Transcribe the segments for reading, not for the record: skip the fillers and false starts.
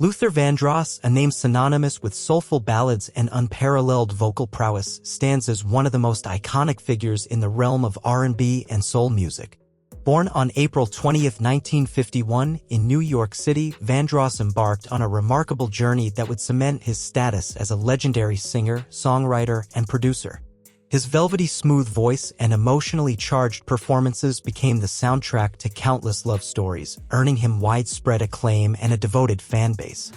Luther Vandross, a name synonymous with soulful ballads and unparalleled vocal prowess, stands as one of the most iconic figures in the realm of R&B and soul music. Born on April 20, 1951, in New York City, Vandross embarked on a remarkable journey that would cement his status as a legendary singer, songwriter, and producer. His velvety smooth voice and emotionally charged performances became the soundtrack to countless love stories, earning him widespread acclaim and a devoted fan base.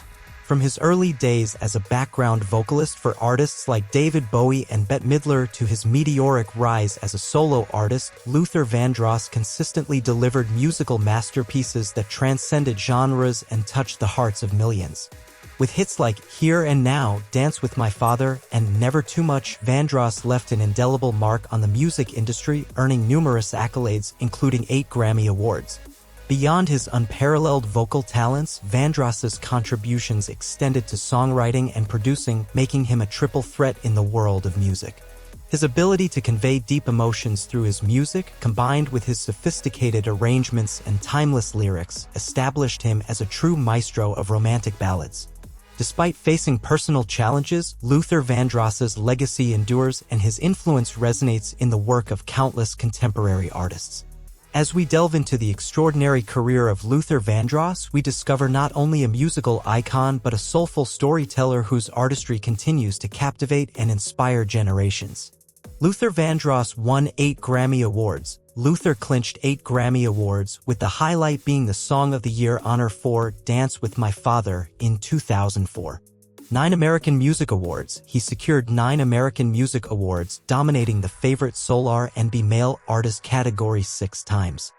From his early days as a background vocalist for artists like David Bowie and Bette Midler to his meteoric rise as a solo artist, Luther Vandross consistently delivered musical masterpieces that transcended genres and touched the hearts of millions. With hits like Here and Now, Dance with My Father, and Never Too Much, Vandross left an indelible mark on the music industry, earning numerous accolades, including 8 Grammy Awards. Beyond his unparalleled vocal talents, Vandross's contributions extended to songwriting and producing, making him a triple threat in the world of music. His ability to convey deep emotions through his music, combined with his sophisticated arrangements and timeless lyrics, established him as a true maestro of romantic ballads. Despite facing personal challenges, Luther Vandross's legacy endures and his influence resonates in the work of countless contemporary artists. As we delve into the extraordinary career of Luther Vandross, we discover not only a musical icon but a soulful storyteller whose artistry continues to captivate and inspire generations. Luther Vandross won 8 Grammy Awards. Luther clinched 8 Grammy Awards, with the highlight being the Song of the Year honor for Dance with My Father in 2004. 9 American Music Awards. He secured 9 American Music Awards, dominating the favorite Soul R&B Male Artist category 6 times.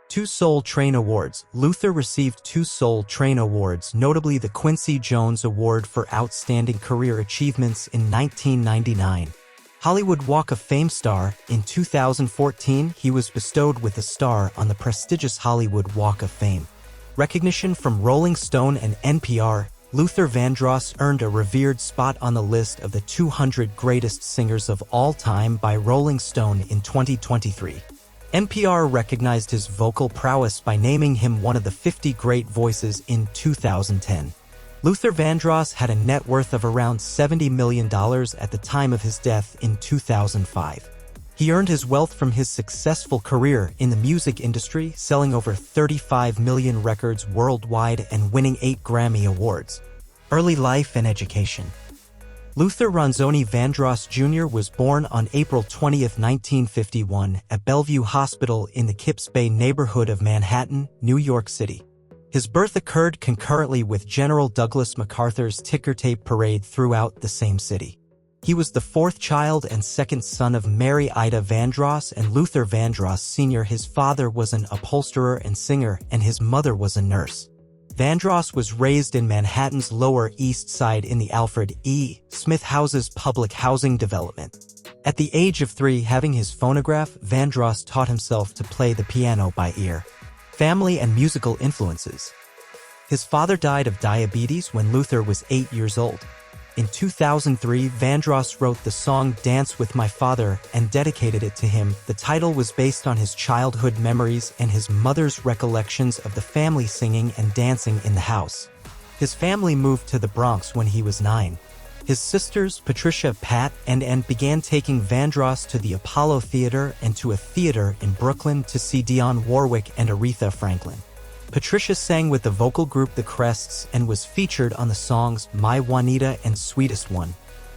2 Soul Train Awards. Luther received 2 Soul Train Awards, notably the Quincy Jones Award for Outstanding Career Achievements in 1999. Hollywood Walk of Fame star. In 2014, he was bestowed with a star on the prestigious Hollywood Walk of Fame. Recognition from Rolling Stone and NPR. Luther Vandross earned a revered spot on the list of the 200 greatest singers of all time by Rolling Stone in 2023. NPR recognized his vocal prowess by naming him one of the 50 great voices in 2010. Luther Vandross had a net worth of around $70 million at the time of his death in 2005. He earned his wealth from his successful career in the music industry, selling over 35 million records worldwide and winning 8 Grammy Awards. Early life and education. Luther Ronzoni Vandross Jr. was born on April 20, 1951, at Bellevue Hospital in the Kips Bay neighborhood of Manhattan, New York City. His birth occurred concurrently with General Douglas MacArthur's ticker tape parade throughout the same city. He was the 4th child and 2nd son of Mary Ida Vandross and Luther Vandross Sr. His father was an upholsterer and singer, and his mother was a nurse. Vandross was raised in Manhattan's Lower East Side in the Alfred E. Smith House's public housing development. At the age of 3, having his phonograph, Vandross taught himself to play the piano by ear. Family and musical influences. His father died of diabetes when Luther was 8 years old. In 2003, Vandross wrote the song Dance with My Father and dedicated it to him. The title was based on his childhood memories and his mother's recollections of the family singing and dancing in the house. His family moved to the Bronx when he was 9. His sisters, Patricia, Pat, and Ann, began taking Vandross to the Apollo Theater and to a theater in Brooklyn to see Dionne Warwick and Aretha Franklin. Patricia sang with the vocal group The Crests and was featured on the songs My Juanita and Sweetest One.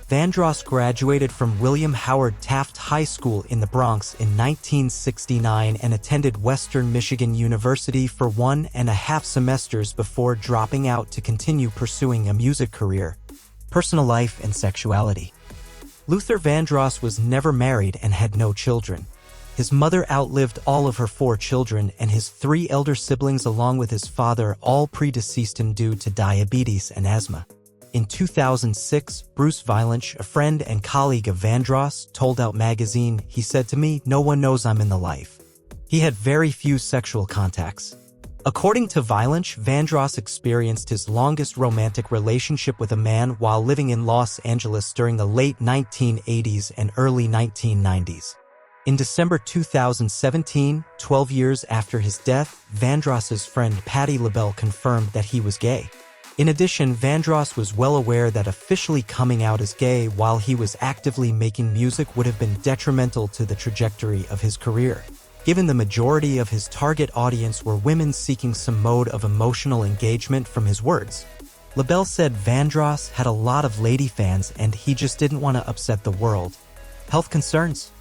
Vandross graduated from William Howard Taft High School in the Bronx in 1969 and attended Western Michigan University for 1.5 semesters before dropping out to continue pursuing a music career. Personal life and sexuality. Luther Vandross was never married and had no children. His mother outlived all of her 4 children, and his 3 elder siblings along with his father all predeceased him due to diabetes and asthma. In 2006, Bruce Vilanch, a friend and colleague of Vandross, told Out magazine, "He said to me, 'No one knows I'm in the life.' He had very few sexual contacts." According to Vilanch, Vandross experienced his longest romantic relationship with a man while living in Los Angeles during the late 1980s and early 1990s. In December 2017, 12 years after his death, Vandross's friend Patti LaBelle confirmed that he was gay. In addition, Vandross was well aware that officially coming out as gay while he was actively making music would have been detrimental to the trajectory of his career, given the majority of his target audience were women seeking some mode of emotional engagement from his words. LaBelle said Vandross had a lot of lady fans and he just didn't want to upset the world. Health concerns.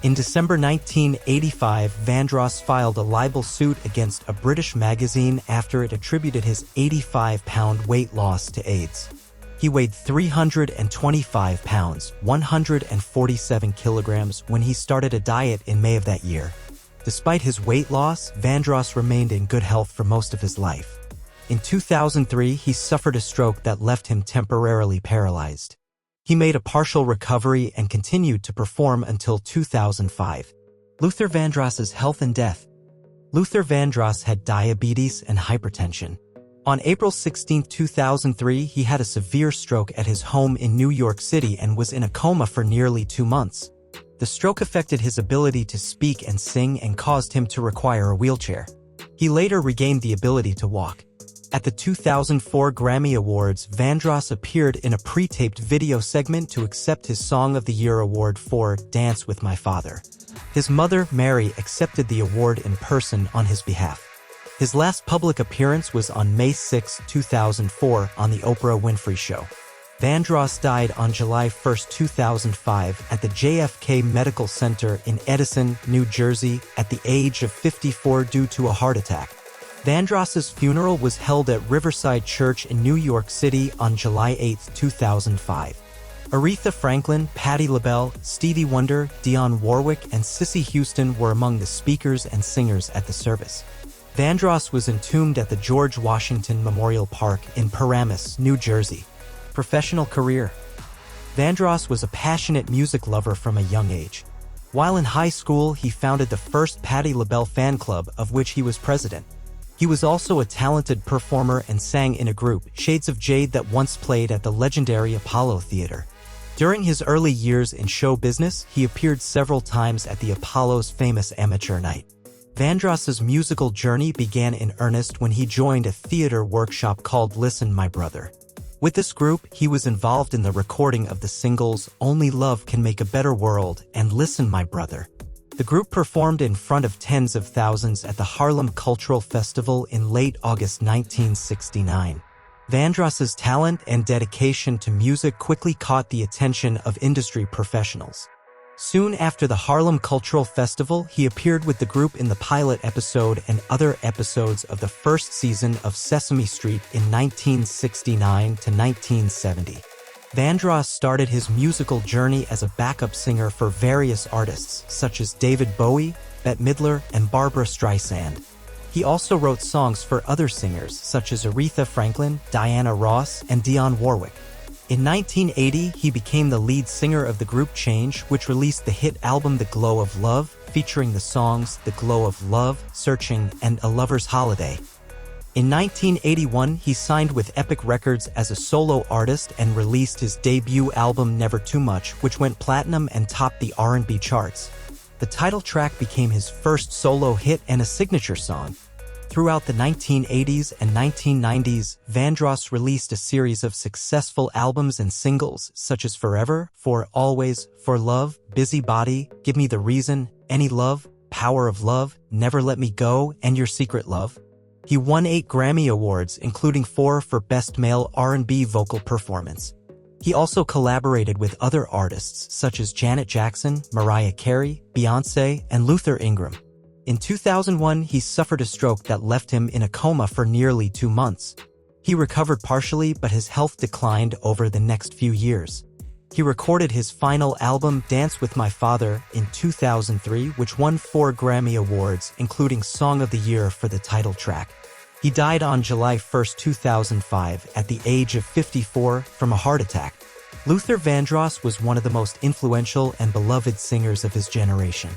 In December 1985, Vandross filed a libel suit against a British magazine after it attributed his 85-pound weight loss to AIDS. He weighed 325 pounds, 147 kilograms, when he started a diet in May of that year. Despite his weight loss, Vandross remained in good health for most of his life. In 2003, he suffered a stroke that left him temporarily paralyzed. He made a partial recovery and continued to perform until 2005. Luther Vandross's health and death. Luther Vandross had diabetes and hypertension. On April 16, 2003, he had a severe stroke at his home in New York City and was in a coma for nearly 2 months. The stroke affected his ability to speak and sing and caused him to require a wheelchair. He later regained the ability to walk. At the 2004 Grammy Awards, Vandross appeared in a pre-taped video segment to accept his Song of the Year award for Dance with My Father. His mother, Mary, accepted the award in person on his behalf. His last public appearance was on May 6, 2004, on The Oprah Winfrey Show. Vandross died on July 1, 2005, at the JFK Medical Center in Edison, New Jersey, at the age of 54 due to a heart attack. Vandross's funeral was held at Riverside Church in New York City on July 8, 2005. Aretha Franklin, Patti LaBelle, Stevie Wonder, Dionne Warwick, and Cissy Houston were among the speakers and singers at the service. Vandross was entombed at the George Washington Memorial Park in Paramus, New Jersey. Professional career. Vandross was a passionate music lover from a young age. While in high school, he founded the first Patti LaBelle fan club, of which he was president. He was also a talented performer and sang in a group, Shades of Jade, that once played at the legendary Apollo Theater. During his early years in show business, he appeared several times at the Apollo's famous amateur night. Vandross's musical journey began in earnest when he joined a theater workshop called Listen My Brother. With this group, he was involved in the recording of the singles Only Love Can Make a Better World and Listen My Brother. The group performed in front of tens of thousands at the Harlem Cultural Festival in late August 1969. Vandross's talent and dedication to music quickly caught the attention of industry professionals. Soon after the Harlem Cultural Festival, he appeared with the group in the pilot episode and other episodes of the first season of Sesame Street in 1969 to 1970. Vandross started his musical journey as a backup singer for various artists such as David Bowie, Bette Midler, and Barbra Streisand. He also wrote songs for other singers such as Aretha Franklin, Diana Ross, and Dionne Warwick. In 1980, he became the lead singer of the group Change, which released the hit album The Glow of Love, featuring the songs The Glow of Love, Searching, and A Lover's Holiday. In 1981, he signed with Epic Records as a solo artist and released his debut album Never Too Much, which went platinum and topped the R&B charts. The title track became his first solo hit and a signature song. Throughout the 1980s and 1990s, Vandross released a series of successful albums and singles such as Forever, For Always, For Love, Busybody, Give Me the Reason, Any Love, Power of Love, Never Let Me Go, and Your Secret Love. He won 8 Grammy Awards, including 4 for Best Male R&B Vocal Performance. He also collaborated with other artists such as Janet Jackson, Mariah Carey, Beyoncé, and Luther Ingram. In 2001, he suffered a stroke that left him in a coma for nearly 2 months. He recovered partially, but his health declined over the next few years. He recorded his final album, Dance with My Father, in 2003, which won 4 Grammy Awards, including Song of the Year for the title track. He died on July 1, 2005, at the age of 54 from a heart attack. Luther Vandross was one of the most influential and beloved singers of his generation.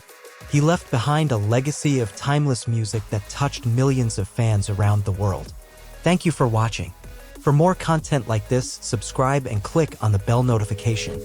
He left behind a legacy of timeless music that touched millions of fans around the world. Thank you for watching. For more content like this, subscribe and click on the bell notification.